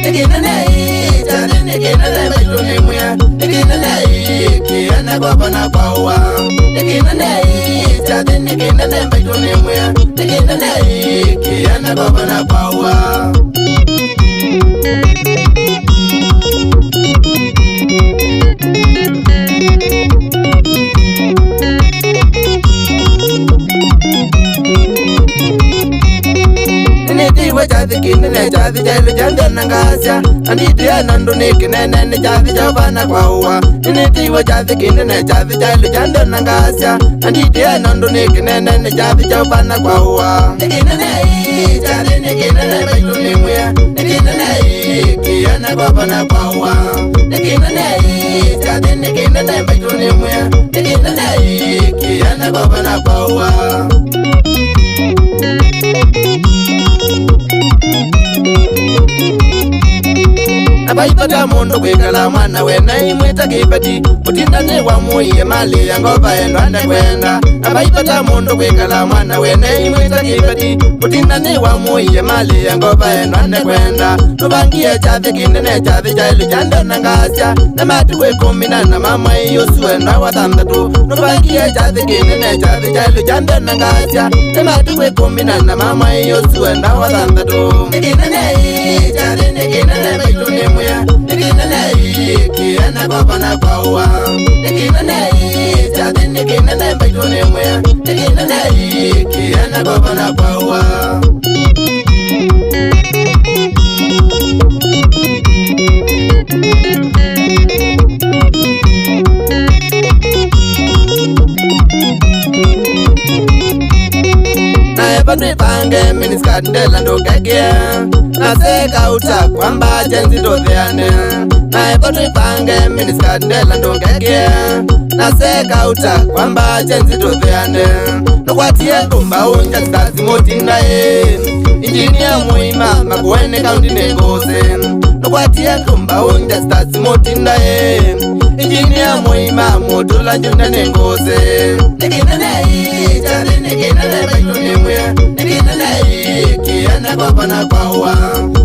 Nikinanai chadi nikinanai baituni muya. Nikinanai kiana babana pawa. Nikinanai chadi nikinanai baituni muya. Nikinanai kiana babana pawa. Chadi kinene chadi jailu jande nangasya. Anditia nandu nikinene chadi jabana kwaua. Nitiwa chadi kinene chadi jailu jande nangasya. Anditia nandu nikinene chadi jabana kwaua. Nikinene chadi nikinene baituni muya. Nikinene kiana babana kwaua. Nikinene chadi nikinene baituni muya. Nikinene kiana babana kwaua. Abaipata mundu kwikala mwana wena imwita kipati. Utindane wa muiye mali ya ngova endo ande kwenda. Abaipata mundu kwikala mwana wena imwita kipati. Utindane wa muiye mali ya ngova endo ande kwenda. Nubangie chadhi kinene chadhi jailu jande nangasya. Namatuwe kumina na mama iyo suenda wa thandatu. Nubangie chadhi kinene chadhi jailu jande nangasya. Namatuwe kumina na mama iyo suenda wa thandatu. Nikinene chadhi nikinene baituni muya. Nikinene kiana babana pawa. Nikinene chadhi nikinene baituni muya. Nikinene kiana babana pawa. Nae pange miniskandela ndo kagia. Naseka uta kwamba jenzi dodheane. Nae pange miniskandela ndo kagia. Naseka uta kwamba jenzi dodheane. Nukwatie kumba unja stazi motinda Injinia muima makuwene kaundi negose. Nukwatie kumba unja stazi motinda Injinia muima mutula njunda negose. Nikinanai chadi nikinanai baituni muya. Nikinanai kiana babana kwaua.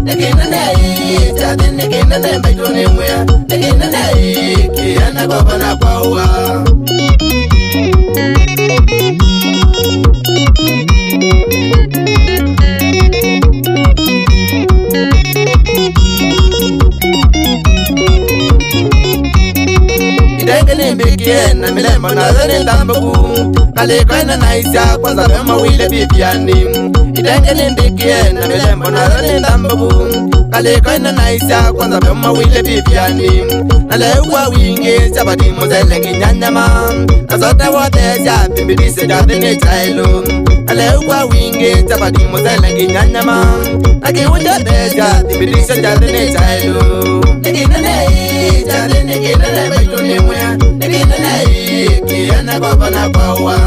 Nikinanai chadi nikinanai baituni muya. Nikinanai kiana babana kwaua. Idengeni mbikie na milembo na zeni ndambuku. Kalikoina naisya kwanza pema wile bibiani. Idengeni mbikie na milembo na zeni ndambuku. Kalikoina naisya kwanza pema wile bibiani. Naleuwa wingi chabati mozele kinyanyama. Nazote wotesya pimbidise jathini chailu. Naleuwa wingi chabati mozele kinyanyama. Nakiunja tesya pimbidise jathini chailu. Nikinanai chadi nikinanai baituni muya. Nikinanai kiana babana pawa.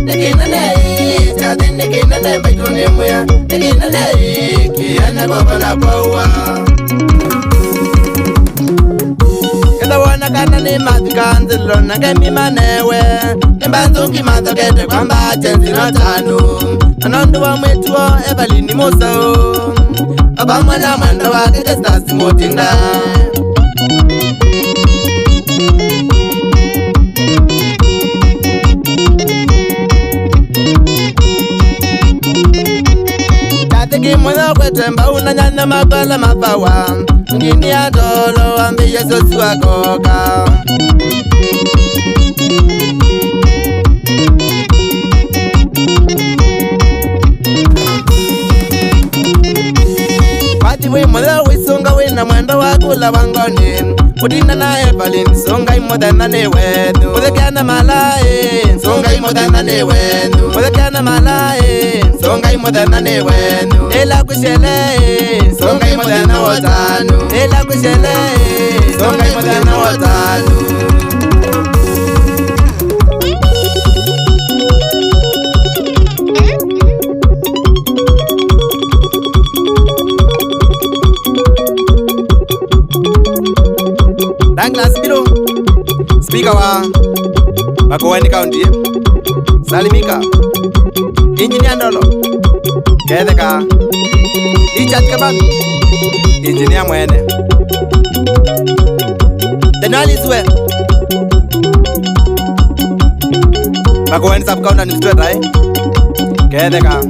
Nikinanai chadi nikinanai baituni muya. Nikinanai kiana babana pawa. Kenda wana kana ni madhikanzilo na kemi manewe. Nimbanzuki madhokete kwamba chenzi na tanu. Anondu wa mwetuo ebalini musao. Abamwana manda wake kestasi motinda. Tiki mwana kwetemba unanyanya mabala mabawa. Ngini ya dolo ambiye sosi wakoka. Pati we mwana wisonga wina mwenda wakula wangoni. Udina na Evelyn songa imodana ne wedu. Mudekana malae songa imodana ne wedu. Mudekana malae songa imodana ne wedu. Ela kushele songa imodana watanu. Ela kushele songa imodana watanu. Douglas Bilo, Speaker wa Makueni County, Salimika, Engineer Ndolo, Kedeka, Ichat Kaban, engineer mwene tenalizwe bakoweni sub-counter administrator ketheka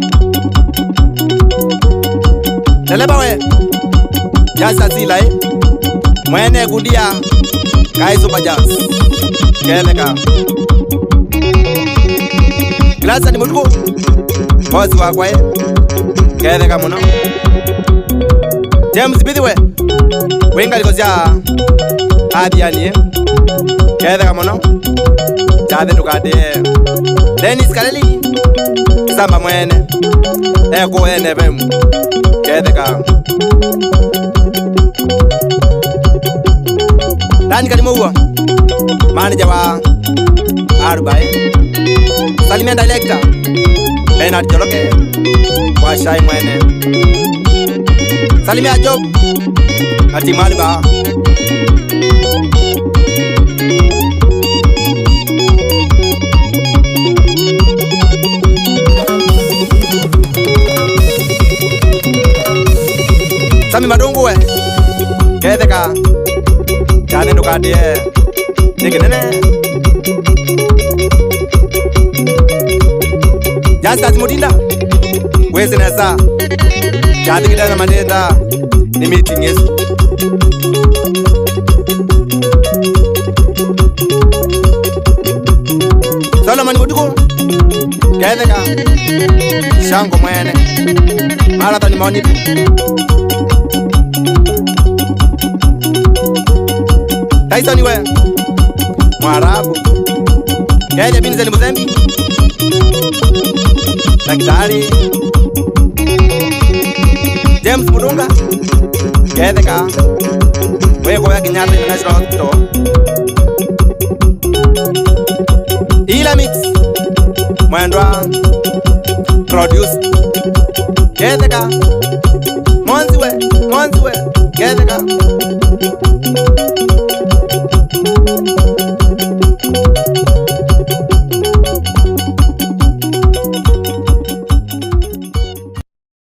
telebawe jasa sila mwene kudia kai super jazz ketheka klasa ni mutuku bosi wakwa ketheka muno James Bidhiwe wenga likozya adhianie ketheka muno jathe ndukadie Dennis Kaleli samba mwene eko NFM ketheka Dani Kalimoua manager wa Arubai Salimia director Bernard Joloke kwa Shai mwene Salimia Job ati Maliba Sami Madunguwe ketheka jathe ndukadie nikinene Justus Mutinda wezi nesa jathe kidana mandenda ni meeting yesu Solomon Mutuku ketheka Shango mwene Marathon Monitu Tyson we Mwarabu Kenya Binzeli Muzembi Daktari James Mudunga Ketheka Weko ya Kenyatta International Hospital Ila Mix Mwendwa Produce Ketheka